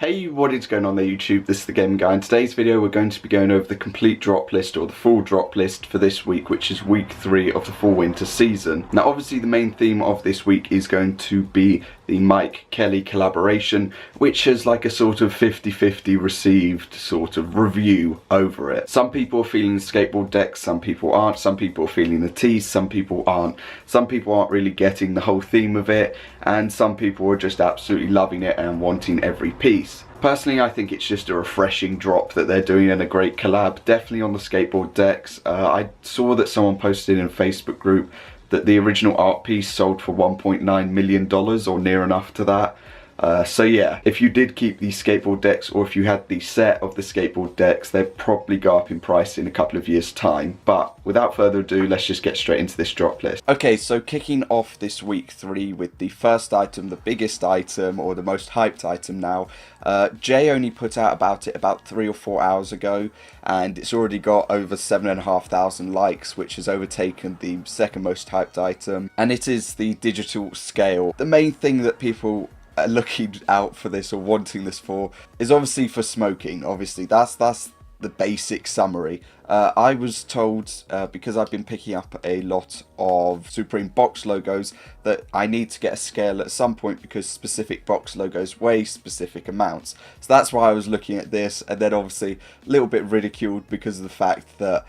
Hey, what is going on there YouTube? This is the Gaming Guy. In today's video we're going to be going over the complete drop list, or the full drop list for this week, which is week 3 of the fall winter season. Now obviously the main theme of this week is going to be the Mike Kelly collaboration, which has like a sort of 50-50 received sort of review over it. Some people are feeling the skateboard decks, some people aren't, some people are feeling the tees, some people aren't. Some people aren't really getting the whole theme of it, and some people are just absolutely loving it and wanting every piece. Personally, I think it's just a refreshing drop that they're doing and a great collab, definitely on the skateboard decks. I saw that someone posted in a Facebook group that the original art piece sold for $1.9 million or near enough to that. So yeah, if you did keep these skateboard decks, or if you had the set of the skateboard decks, they'd probably go up in price in a couple of years' time. But without further ado, let's just get straight into this drop list. Okay, so kicking off this week 3 with the first item, the biggest item, or the most hyped item now. Jay only put out about it about 3 or 4 hours ago, and it's already got over 7,500 likes, which has overtaken the second most hyped item, and it is the digital scale. The main thing that people looking out for this or wanting this for is obviously for smoking. Obviously that's the basic summary. I was told, because I've been picking up a lot of Supreme box logos, that I need to get a scale at some point because specific box logos weigh specific amounts. So that's why I was looking at this, and then obviously a little bit ridiculed because of the fact that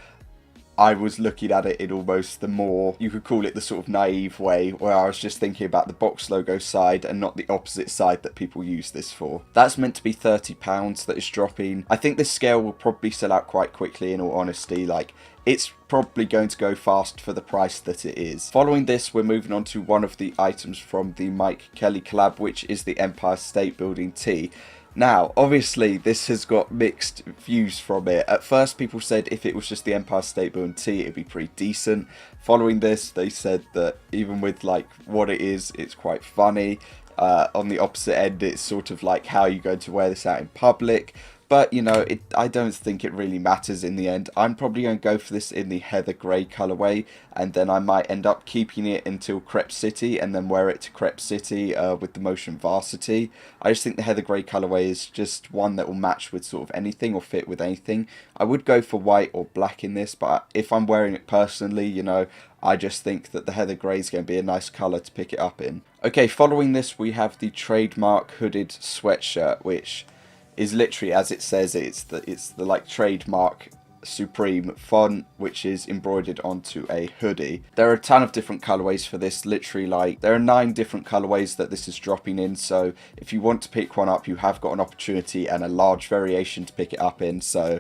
I was looking at it in almost the more, you could call it the sort of naive way, where I was just thinking about the box logo side and not the opposite side that people use this for. That's meant to be £30 that is dropping. I think this scale will probably sell out quite quickly, in all honesty. Like, it's probably going to go fast for the price that it is. Following this, we're moving on to one of the items from the Mike Kelly collab, which is the Empire State Building tee. Now, obviously, this has got mixed views from it. At first, people said if it was just the Empire State Building tee, it'd be pretty decent. Following this, they said that even with like what it is, it's quite funny. On the opposite end, it's sort of like, how are you going to wear this out in public? But, you know, I don't think it really matters in the end. I'm probably going to go for this in the heather grey colourway, and then I might end up keeping it until Crep City and then wear it to Crep City with the Motion Varsity. I just think the heather grey colourway is just one that will match with sort of anything or fit with anything. I would go for white or black in this, but if I'm wearing it personally, you know, I just think that the heather grey is going to be a nice colour to pick it up in. Okay, following this, we have the Trademark hooded sweatshirt, which is literally, as it says, it's the like Trademark Supreme font, which is embroidered onto a hoodie. There are a ton of different colorways for this, literally like there are 9 different colorways that this is dropping in, so if you want to pick one up, you have got an opportunity and a large variation to pick it up in. So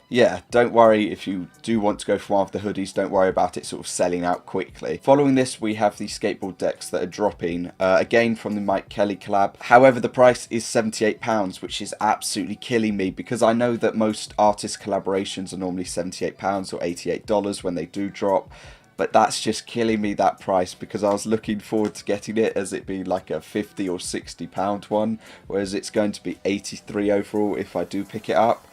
yeah, don't worry if you do want to go for one of the hoodies, don't worry about it sort of selling out quickly. Following this, we have the skateboard decks that are dropping, again from the Mike Kelly collab. However, the price is £78, which is absolutely killing me, because I know that most artist collaborations are normally £78 or $88 when they do drop. But that's just killing me, that price, because I was looking forward to getting it as it being like a £50 or £60 one, whereas it's going to be $83 overall if I do pick it up.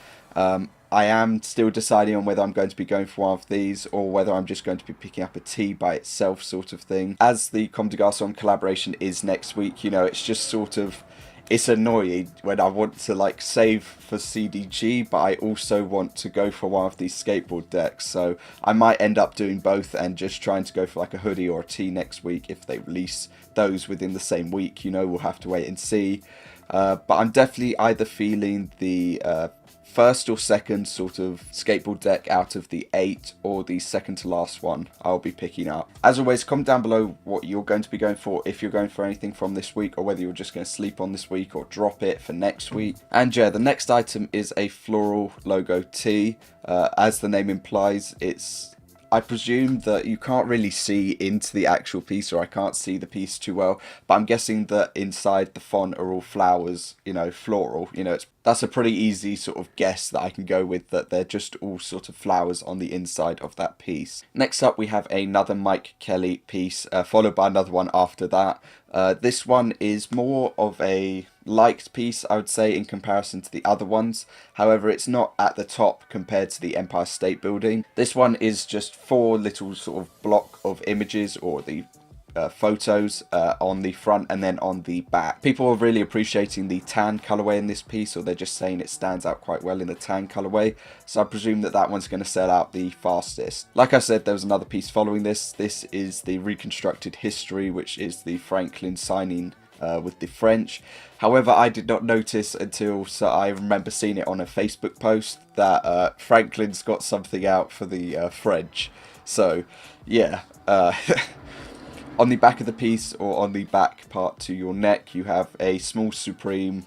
I am still deciding on whether I'm going to be going for one of these or whether I'm just going to be picking up a tee by itself sort of thing. As the Comme des Garçons collaboration is next week, you know, it's just sort of, it's annoying when I want to like save for CDG, but I also want to go for one of these skateboard decks. So I might end up doing both and just trying to go for like a hoodie or a tee next week if they release those within the same week. You know, we'll have to wait and see. But I'm definitely either feeling the first or second sort of skateboard deck out of the 8, or the second to last one I'll be picking up. As always, comment down below what you're going to be going for, if you're going for anything from this week, or whether you're just going to sleep on this week or drop it for next week. And yeah, the next item is a Floral logo tee. As the name implies, I presume that you can't really see into the actual piece, or I can't see the piece too well, but I'm guessing that inside the font are all flowers, you know, floral. You know, that's a pretty easy sort of guess that I can go with, that they're just all sort of flowers on the inside of that piece. Next up, we have another Mike Kelly piece, followed by another one after that. This one is more of a liked piece, I would say, in comparison to the other ones. However, it's not at the top compared to the Empire State Building. This one is just 4 little sort of block of images, or the photos on the front and then on the back. People are really appreciating the tan colorway in this piece, or they're just saying it stands out quite well in the tan colorway, so I presume that that one's going to sell out the fastest. Like I said, there was another piece following this. This is the reconstructed history, which is the Franklin signing with the French. However, I did not notice until I remember seeing it on a Facebook post that Franklin's got something out for the French. So yeah, on the back of the piece, or on the back part to your neck, you have a small Supreme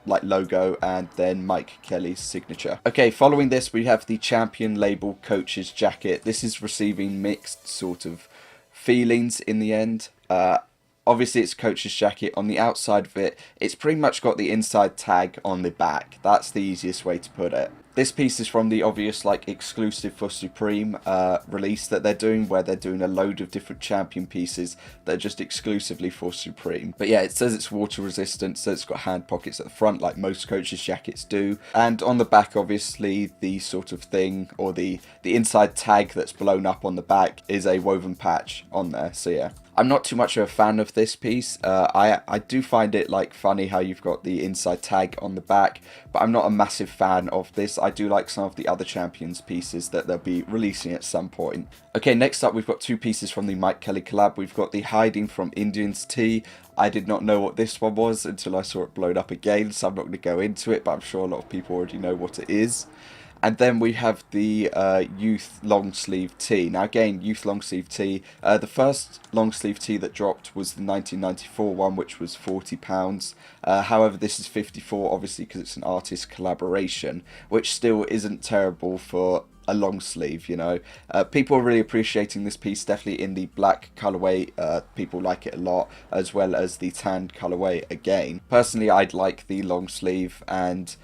like logo and then Mike Kelly's signature. Okay, following this we have the Champion label coach's jacket. This is receiving mixed sort of feelings in the end. Obviously it's coach's jacket. On the outside of it, it's pretty much got the inside tag on the back. That's the easiest way to put it. This piece is from the obvious like exclusive for Supreme release that they're doing, where they're doing a load of different Champion pieces that are just exclusively for Supreme. But yeah, it says it's water resistant, so it's got hand pockets at the front like most coaches jackets do. And on the back, obviously, the sort of thing, or the inside tag that's blown up on the back is a woven patch on there, so yeah. I'm not too much of a fan of this piece. I do find it like funny how you've got the inside tag on the back, but I'm not a massive fan of this. I do like some of the other Champions pieces that they'll be releasing at some point. Okay, next up we've got two pieces from the Mike Kelly collab. We've got the Hiding from Indians tee. I did not know what this one was until I saw it blown up again, so I'm not going to go into it, but I'm sure a lot of people already know what it is. And then we have the Youth long sleeve tee. Now again, Youth long sleeve tee. The first long sleeve tee that dropped was the 1994 one, which was £40. However, this is 54, obviously, because it's an artist collaboration, which still isn't terrible for a long sleeve, you know. People are really appreciating this piece, definitely in the black colorway. People like it a lot, as well as the tan colorway again. Personally, I'd like the long sleeve, and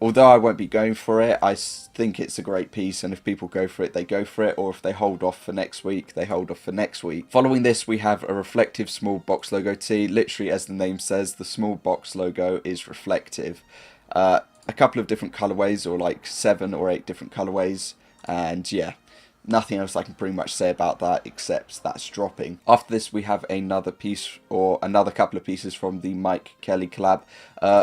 although I won't be going for it, I think it's a great piece, and if people go for it, they go for it, or if they hold off for next week, they hold off for next week. Following this, we have a reflective small box logo tee. Literally, as the name says, the small box logo is reflective. A couple of different colorways, or like 7 or 8 different colorways, and yeah. Nothing else I can pretty much say about that except that's dropping. After this we have another piece, or another couple of pieces from the Mike Kelly collab.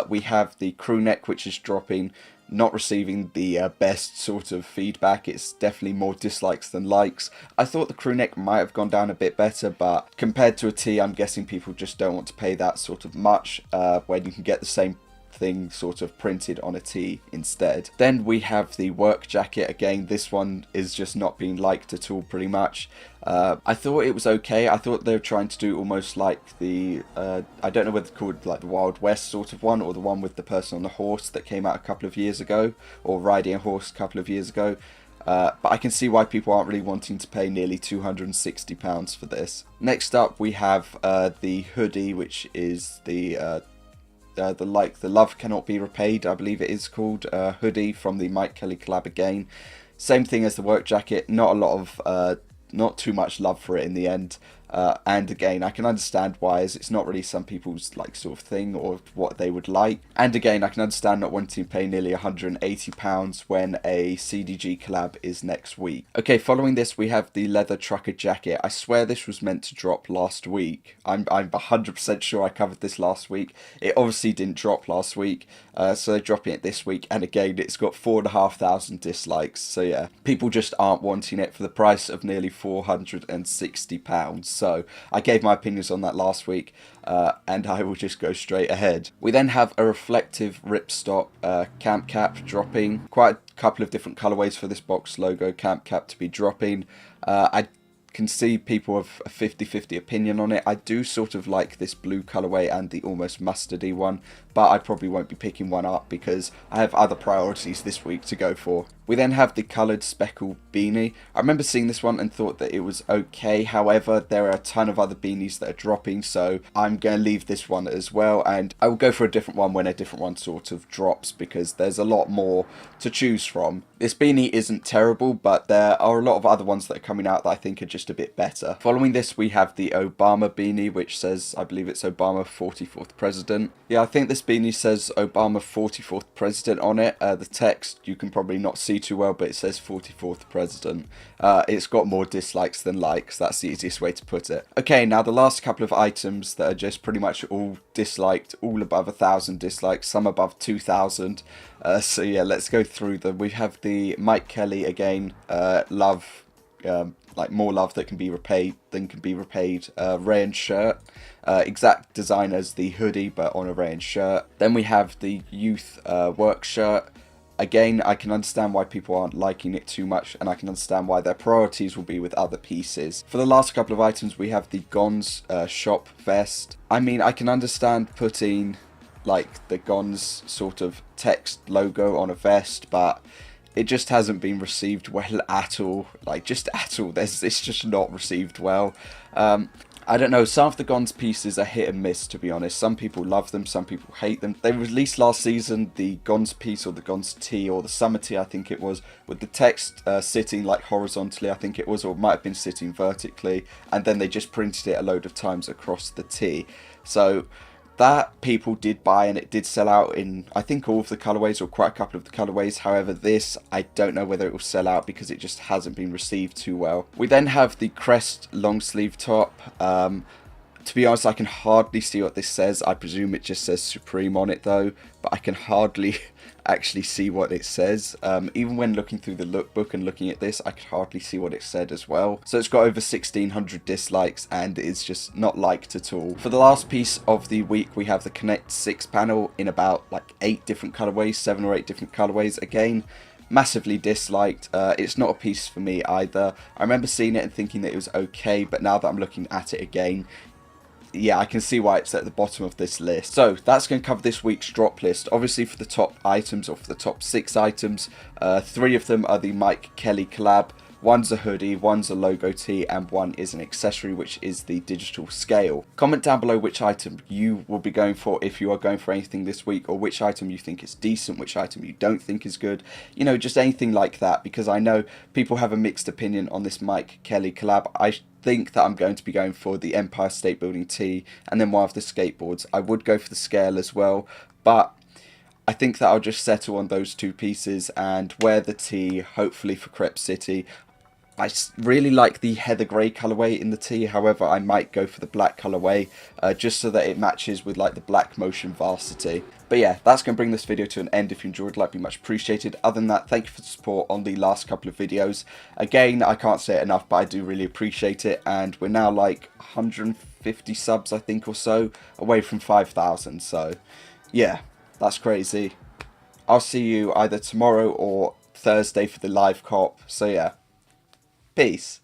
We have the crew neck, which is dropping, not receiving the best sort of feedback. It's definitely more dislikes than likes. I thought the crew neck might have gone down a bit better, but compared to a tee, I'm guessing people just don't want to pay that sort of much when you can get the same thing sort of printed on a tee instead. Then we have the work jacket. Again, this one is just not being liked at all, pretty much. I thought it was okay. I thought they were trying to do almost like the I don't know whether it's called like the Wild West sort of one, or the one with the person on the horse that came out a couple of years ago, or riding a horse a couple of years ago. But I can see why people aren't really wanting to pay nearly £260 for this. Next up we have the hoodie, which is the Love Cannot Be Repaid, I believe it is called, hoodie from the Mike Kelly collab again. Same thing as the work jacket, not a lot of, not too much love for it in the end. And again, I can understand why, as it's not really some people's like sort of thing or what they would like. And again, I can understand not wanting to pay nearly £180 when a CDG collab is next week. Okay, following this we have the leather trucker jacket. I swear this was meant to drop last week. I'm 100% sure I covered this last week. It obviously didn't drop last week, so they're dropping it this week. And again, it's got 4,500 dislikes. So yeah, people just aren't wanting it for the price of nearly £460. So I gave my opinions on that last week, and I will just go straight ahead. We then have a reflective ripstop camp cap dropping. Quite a couple of different colorways for this box logo camp cap to be dropping. I can see people have a 50-50 opinion on it. I do sort of like this blue colorway and the almost mustardy one, but I probably won't be picking one up because I have other priorities this week to go for. We then have the coloured speckle beanie. I remember seeing this one and thought that it was okay. However, there are a ton of other beanies that are dropping, so I'm going to leave this one as well, and I will go for a different one when a different one sort of drops, because there's a lot more to choose from. This beanie isn't terrible, but there are a lot of other ones that are coming out that I think are just a bit better. Following this, we have the Obama beanie, which says, I believe it's Obama 44th President. Yeah, I think this beanie says Obama 44th President on it. The text, you can probably not see see too well, but it says 44th president. It's got more dislikes than likes. That's the easiest way to put it. Okay, now the last couple of items that are just pretty much all disliked, all above 1,000 dislikes, some above 2,000. So yeah, let's go through them. We have the Mike Kelly again, love, like more love that can be repaid than can be repaid, rayon shirt. Exact design as the hoodie, but on a rayon shirt. Then we have the youth work shirt. Again, I can understand why people aren't liking it too much, and I can understand why their priorities will be with other pieces. For the last couple of items, we have the Gons shop vest. I mean, I can understand putting like the Gons sort of text logo on a vest, but it just hasn't been received well at all. Like, just at all. It's just not received well. I don't know, some of the Gons pieces are hit and miss, to be honest. Some people love them, some people hate them. They released last season the Gons piece, or the Gons tee, or the summer tee, I think it was, with the text sitting like horizontally, I think it was, or it might have been sitting vertically, and then they just printed it a load of times across the tee. So that people did buy, and it did sell out in, I think, all of the colourways, or quite a couple of the colourways. However, this, I don't know whether it will sell out because it just hasn't been received too well. We then have the Crest long sleeve top. To be honest, I can hardly see what this says. I presume it just says Supreme on it though, but I can hardly actually see what it says. Even when looking through the lookbook and looking at this, I could hardly see what it said as well. So it's got over 1,600 dislikes, and it's just not liked at all. For the last piece of the week, we have the Connect 6 panel in about like 8 different colorways, 7 or 8 different colorways. Again, massively disliked. It's not a piece for me either. I remember seeing it and thinking that it was okay, but now that I'm looking at it again, yeah, I can see why it's at the bottom of this list. So that's going to cover this week's drop list. Obviously, for the top items, or for the top 6 items, 3 of them are the Mike Kelly collab. One's a hoodie, one's a logo tee, and one is an accessory, which is the digital scale. Comment down below which item you will be going for if you are going for anything this week, or which item you think is decent, which item you don't think is good. You know, just anything like that, because I know people have a mixed opinion on this Mike Kelly collab. I think that I'm going to be going for the Empire State Building tee, and then one of the skateboards. I would go for the scale as well, but I think that I'll just settle on those 2 pieces and wear the tee, hopefully for Crep City. I really like the heather grey colourway in the tee, however I might go for the black colourway just so that it matches with like the Black Motion Varsity. But yeah, that's going to bring this video to an end. If you enjoyed, like, be much appreciated. Other than that, thank you for the support on the last couple of videos. Again, I can't say it enough, but I do really appreciate it, and we're now like 150 subs, I think, or so, away from 5,000, so yeah, that's crazy. I'll see you either tomorrow or Thursday for the live cop, so yeah. Peace.